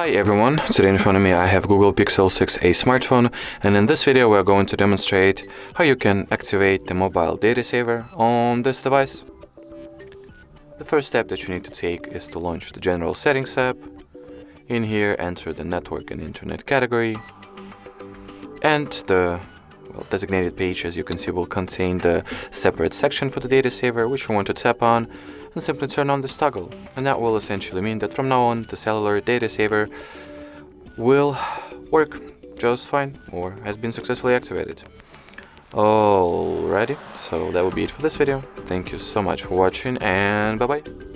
Hi everyone, today in front of me I have Google Pixel 6a smartphone, and in this video we're going to demonstrate how you can activate the mobile data saver on this device. The first step that you need to take is to launch the General Settings app. In here enter the Network and Internet category, and the designated page, as you can see, will contain the separate section for the data saver, which you want to tap on and simply turn on this toggle, and that will essentially mean that from now on the cellular data saver will work just fine or has been successfully activated. Alrighty, so that will be it for this video. Thank you so much for watching, and bye bye.